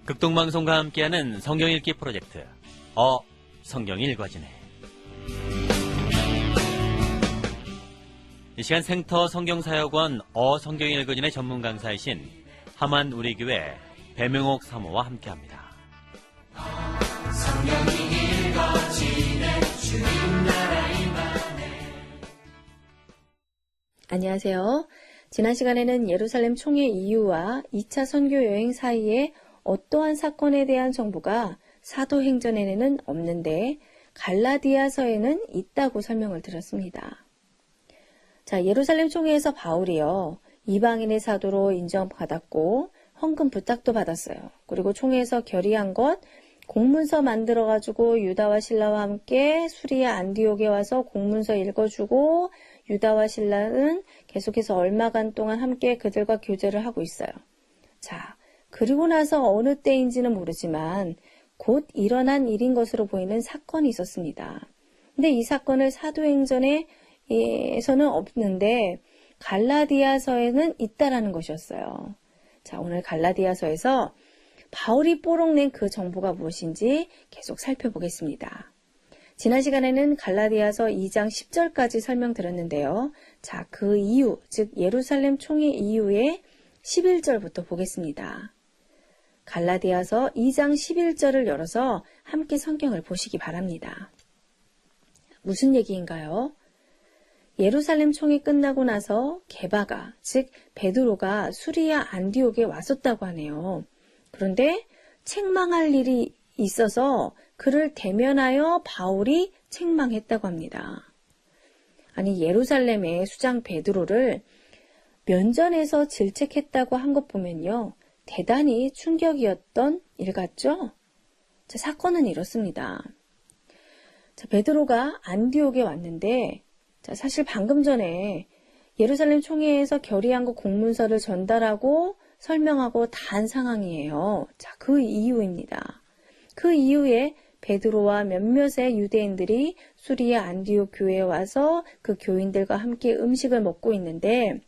극동방송과 함께하는 성경 읽기 프로젝트 성경이 읽어지네. 이 시간 생터 성경사역원 성경이 읽어지네 전문 강사이신 함안 우리교회 배명옥 사모와 함께합니다. 성경이 읽어지네 주님 나라 임하네. 안녕하세요. 지난 시간에는 예루살렘 총회 이후와 2차 선교 여행 사이에 어떠한 사건에 대한 정보가 사도행전에는 없는데 갈라디아서에는 있다고 설명을 드렸습니다. 자, 예루살렘 총회에서 바울이요, 이방인의 사도로 인정받았고 헌금 부탁도 받았어요. 그리고 총회에서 결의한 것, 공문서 만들어가지고 유다와 실라와 함께 수리아 안디옥에 와서 공문서 읽어주고 유다와 실라는 계속해서 얼마간 동안 함께 그들과 교제를 하고 있어요. 자, 그리고 나서 어느 때인지는 모르지만 곧 일어난 일인 것으로 보이는 사건이 있었습니다. 근데 이 사건을 사도행전에서는 없는데 갈라디아서에는 있다라는 것이었어요. 자, 오늘 갈라디아서에서 바울이 뽀록낸 그 정보가 무엇인지 계속 살펴보겠습니다. 지난 시간에는 갈라디아서 2장 10절까지 설명드렸는데요. 자, 그 이후, 즉 예루살렘 총회 이후에 11절부터 보겠습니다. 갈라디아서 2장 11절을 열어서 함께 성경을 보시기 바랍니다. 무슨 얘기인가요? 예루살렘 총회 끝나고 나서 게바가, 즉 베드로가 수리아 안디옥에 왔었다고 하네요. 그런데 책망할 일이 있어서 그를 대면하여 바울이 책망했다고 합니다. 아니, 예루살렘의 수장 베드로를 면전에서 질책했다고 한 것 보면요, 대단히 충격이었던 일 같죠? 자, 사건은 이렇습니다. 자, 베드로가 안디옥에 왔는데, 자, 사실 방금 전에 예루살렘 총회에서 결의한 거 공문서를 전달하고 설명하고 다 한 상황이에요. 자, 그 이후입니다. 그 이후에 베드로와 몇몇의 유대인들이 수리아 안디옥 교회에 와서 그 교인들과 함께 음식을 먹고 있는데,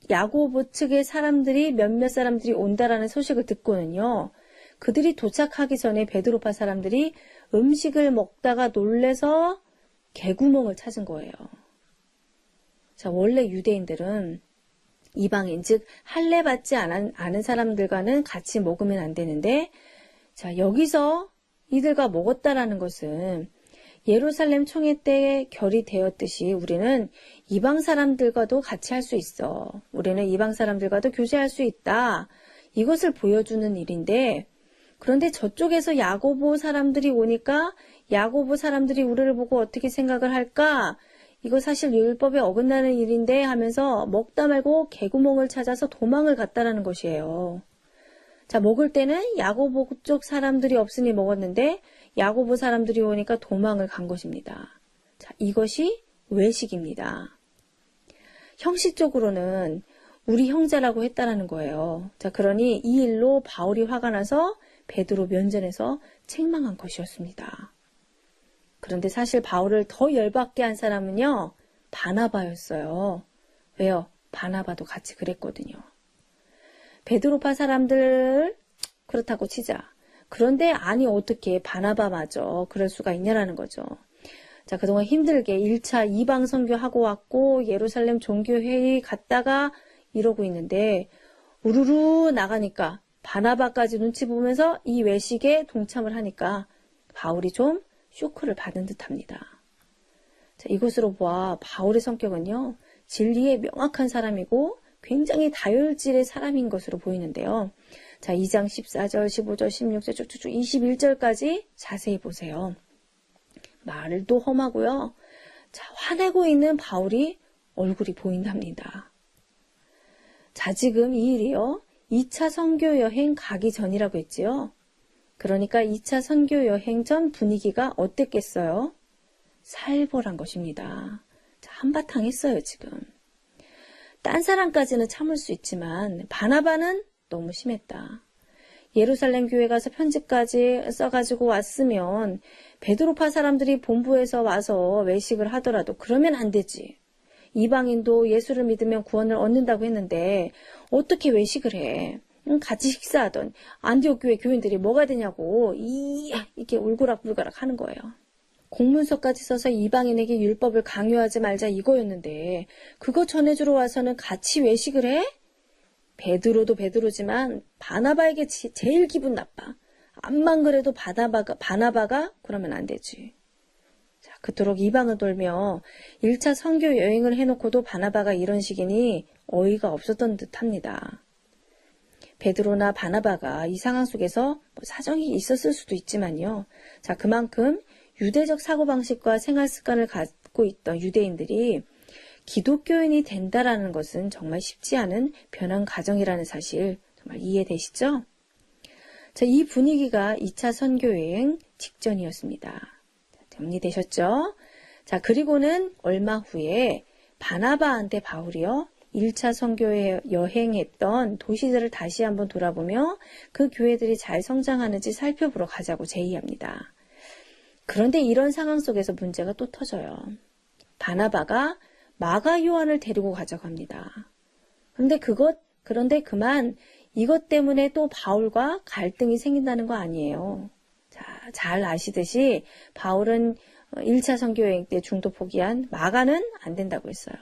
야고보 측의 사람들이 몇몇 사람들이 온다라는 소식을 듣고는요, 그들이 도착하기 전에 베드로파 사람들이 음식을 먹다가 놀래서 개구멍을 찾은 거예요. 자, 원래 유대인들은 이방인, 즉 할례 받지 않은 사람들과는 같이 먹으면 안 되는데, 자, 여기서 이들과 먹었다라는 것은 예루살렘 총회 때 결의되었듯이 우리는 이방 사람들과도 같이 할 수 있어. 우리는 이방 사람들과도 교제할 수 있다. 이것을 보여주는 일인데, 그런데 저쪽에서 야고보 사람들이 오니까 야고보 사람들이 우리를 보고 어떻게 생각을 할까? 이거 사실 율법에 어긋나는 일인데 하면서 먹다 말고 개구멍을 찾아서 도망을 갔다라는 것이에요. 자, 먹을 때는 야고보 쪽 사람들이 없으니 먹었는데 야고보 사람들이 오니까 도망을 간 것입니다. 자, 이것이 외식입니다. 형식적으로는 우리 형제라고 했다라는 거예요. 자, 그러니 이 일로 바울이 화가 나서 베드로 면전에서 책망한 것이었습니다. 그런데 사실 바울을 더 열받게 한 사람은요, 바나바였어요. 왜요? 바나바도 같이 그랬거든요. 베드로파 사람들 그렇다고 치자. 그런데 아니 어떻게 바나바마저 그럴 수가 있냐라는 거죠. 자, 그동안 힘들게 1차 이방 선교하고 왔고 예루살렘 종교회의 갔다가 이러고 있는데 우르르 나가니까 바나바까지 눈치 보면서 이 외식에 동참을 하니까 바울이 좀 쇼크를 받은 듯합니다. 자, 이것으로 보아 바울의 성격은요, 진리에 명확한 사람이고 굉장히 다혈질의 사람인 것으로 보이는데요. 자, 2장 14절, 15절, 16절, 쭉쭉쭉 21절까지 자세히 보세요. 말도 험하고요. 자, 화내고 있는 바울이 얼굴이 보인답니다. 자, 지금 이 일이요, 2차 선교 여행 가기 전이라고 했지요. 그러니까 2차 선교 여행 전 분위기가 어땠겠어요? 살벌한 것입니다. 자, 한바탕 했어요, 지금. 딴 사람까지는 참을 수 있지만 바나바는 너무 심했다. 예루살렘 교회 가서 편지까지 써가지고 왔으면 베드로파 사람들이 본부에서 와서 외식을 하더라도 그러면 안 되지. 이방인도 예수를 믿으면 구원을 얻는다고 했는데 어떻게 외식을 해? 같이 식사하던 안디옥 교회 교인들이 뭐가 되냐고 이렇게 울고락불고락 하는 거예요. 공문서까지 써서 이방인에게 율법을 강요하지 말자 이거였는데 그거 전해주러 와서는 같이 외식을 해? 베드로도 베드로지만 바나바에게 제일 기분 나빠. 암만 그래도 바나바가 그러면 안 되지. 자, 그토록 이방을 돌며 1차 선교 여행을 해놓고도 바나바가 이런 식이니 어이가 없었던 듯합니다. 베드로나 바나바가 이 상황 속에서 사정이 있었을 수도 있지만요. 자, 그만큼 유대적 사고방식과 생활 습관을 갖고 있던 유대인들이 기독교인이 된다라는 것은 정말 쉽지 않은 변환 과정이라는 사실 정말 이해되시죠? 자, 이 분위기가 2차 선교여행 직전이었습니다. 자, 정리되셨죠? 자, 그리고는 얼마 후에 바나바한테 바울이요 1차 선교여행했던 도시들을 다시 한번 돌아보며 그 교회들이 잘 성장하는지 살펴보러 가자고 제의합니다. 그런데 이런 상황 속에서 문제가 또 터져요. 바나바가 마가 요한을 데리고 가자고 합니다. 그런데 그만 이것 때문에 또 바울과 갈등이 생긴다는 거 아니에요. 자, 잘 아시듯이 바울은 1차 선교여행 때 중도 포기한 마가는 안 된다고 했어요.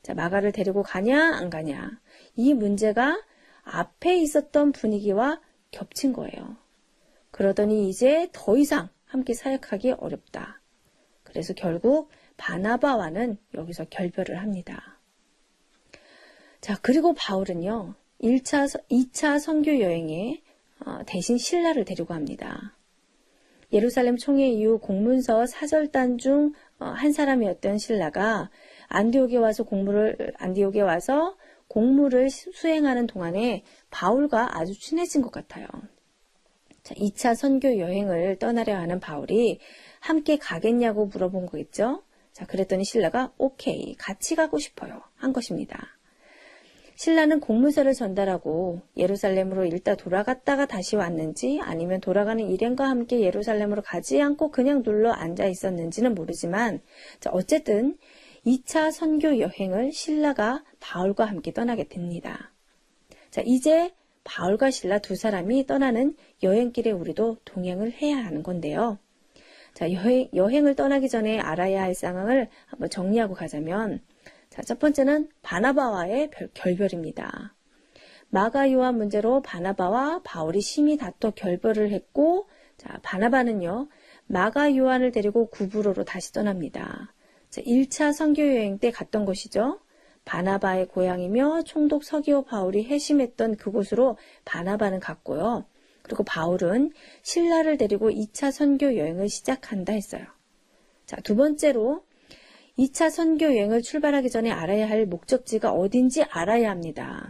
자, 마가를 데리고 가냐 안 가냐. 이 문제가 앞에 있었던 분위기와 겹친 거예요. 그러더니 이제 더 이상 함께 사역하기 어렵다. 그래서 결국 바나바와는 여기서 결별을 합니다. 자, 그리고 바울은요. 2차 선교 여행에 대신 신라를 데리고 합니다. 예루살렘 총회 이후 공문서 사절단 중 한 사람이었던 신라가 안디옥에 와서 공무를 수행하는 동안에 바울과 아주 친해진 것 같아요. 자, 2차 선교 여행을 떠나려 하는 바울이 함께 가겠냐고 물어본 거겠죠? 자, 그랬더니 신라가 오케이, 같이 가고 싶어요. 한 것입니다. 신라는 공문서를 전달하고 예루살렘으로 일단 돌아갔다가 다시 왔는지 아니면 돌아가는 일행과 함께 예루살렘으로 가지 않고 그냥 눌러 앉아 있었는지는 모르지만 자, 어쨌든 2차 선교 여행을 신라가 바울과 함께 떠나게 됩니다. 자, 이제 바울과 신라 두 사람이 떠나는 여행길에 우리도 동행을 해야 하는 건데요. 자, 여행을 떠나기 전에 알아야 할 상황을 한번 정리하고 가자면 자, 첫 번째는 바나바와의 결별입니다. 마가 요한 문제로 바나바와 바울이 심히 다퉈 결별을 했고 자, 바나바는요. 마가 요한을 데리고 구브로로 다시 떠납니다. 자, 1차 선교여행 때 갔던 곳이죠. 바나바의 고향이며 총독 서기오 바울이 회심했던 그곳으로 바나바는 갔고요. 그리고 바울은 신라를 데리고 2차 선교 여행을 시작한다 했어요. 자, 두 번째로 2차 선교 여행을 출발하기 전에 알아야 할 목적지가 어딘지 알아야 합니다.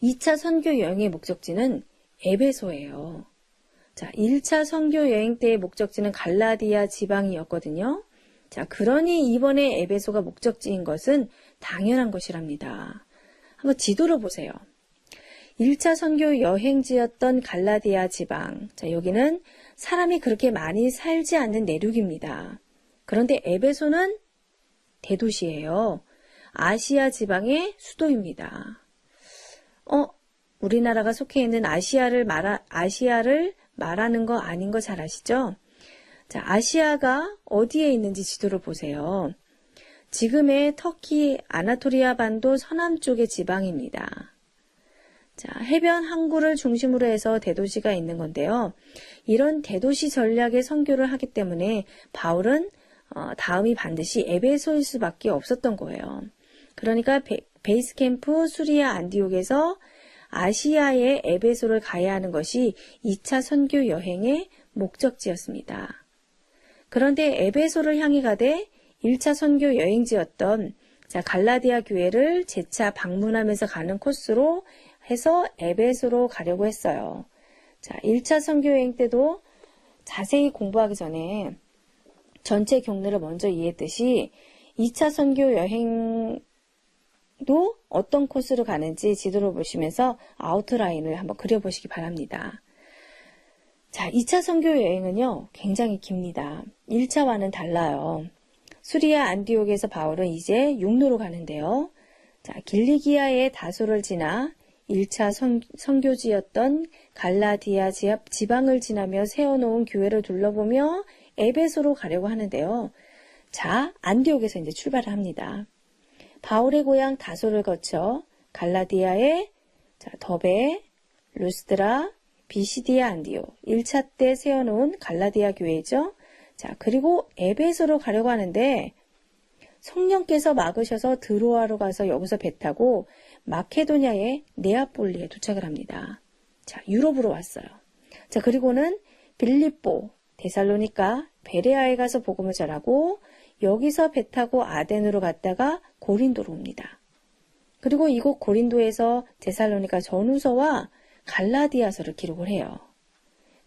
2차 선교 여행의 목적지는 에베소예요. 자, 1차 선교 여행 때의 목적지는 갈라디아 지방이었거든요. 자, 그러니 이번에 에베소가 목적지인 것은 당연한 것이랍니다. 한번 지도를 보세요. 1차 선교 여행지였던 갈라디아 지방. 자, 여기는 사람이 그렇게 많이 살지 않는 내륙입니다. 그런데 에베소는 대도시예요. 아시아 지방의 수도입니다. 우리나라가 속해 있는 아시아를 말하는 거 아닌 거 잘 아시죠? 자, 아시아가 어디에 있는지 지도를 보세요. 지금의 터키 아나토리아 반도 서남쪽의 지방입니다. 자, 해변 항구를 중심으로 해서 대도시가 있는 건데요. 이런 대도시 전략의 선교를 하기 때문에 바울은 다음이 반드시 에베소일 수밖에 없었던 거예요. 그러니까 베이스 캠프 수리아 안디옥에서 아시아의 에베소를 가야 하는 것이 2차 선교 여행의 목적지였습니다. 그런데 에베소를 향해 가되 1차 선교 여행지였던 갈라디아 교회를 재차 방문하면서 가는 코스로 해서 에베소로 가려고 했어요. 자, 1차 선교 여행 때도 자세히 공부하기 전에 전체 경로를 먼저 이해했듯이 2차 선교 여행도 어떤 코스로 가는지 지도를 보시면서 아웃라인을 한번 그려보시기 바랍니다. 자, 2차 선교 여행은요, 굉장히 깁니다. 1차와는 달라요. 수리아 안디옥에서 바울은 이제 육로로 가는데요. 자, 길리기아의 다소를 지나 1차 선교지였던 갈라디아 지방을 지나며 세워놓은 교회를 둘러보며 에베소로 가려고 하는데요. 자, 안디옥에서 이제 출발을 합니다. 바울의 고향 다소를 거쳐 갈라디아의 더베, 루스드라, 비시디아 안디옥 1차 때 세워놓은 갈라디아 교회죠. 자, 그리고 에베소로 가려고 하는데 성령께서 막으셔서 드로아로 가서 여기서 배 타고 마케도냐의 네아폴리에 도착을 합니다. 자, 유럽으로 왔어요. 자, 그리고는 빌립보, 데살로니가, 베레아에 가서 복음을 전하고 여기서 배 타고 아덴으로 갔다가 고린도로 옵니다. 그리고 이곳 고린도에서 데살로니가 전후서와 갈라디아서를 기록을 해요.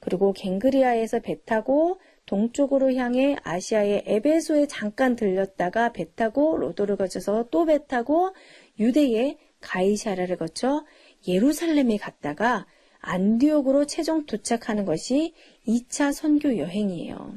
그리고 갱그리아에서 배 타고 동쪽으로 향해 아시아의 에베소에 잠깐 들렸다가 배 타고 로도를 거쳐서 또 배 타고 유대의 가이사랴를 거쳐 예루살렘에 갔다가 안디옥으로 최종 도착하는 것이 2차 선교 여행이에요.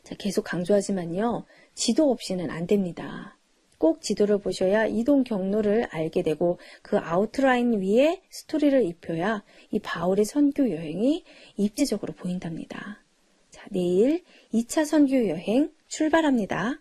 자, 계속 강조하지만요. 지도 없이는 안 됩니다. 꼭 지도를 보셔야 이동 경로를 알게 되고 그 아웃라인 위에 스토리를 입혀야 이 바울의 선교 여행이 입체적으로 보인답니다. 자, 내일 2차 선교 여행 출발합니다.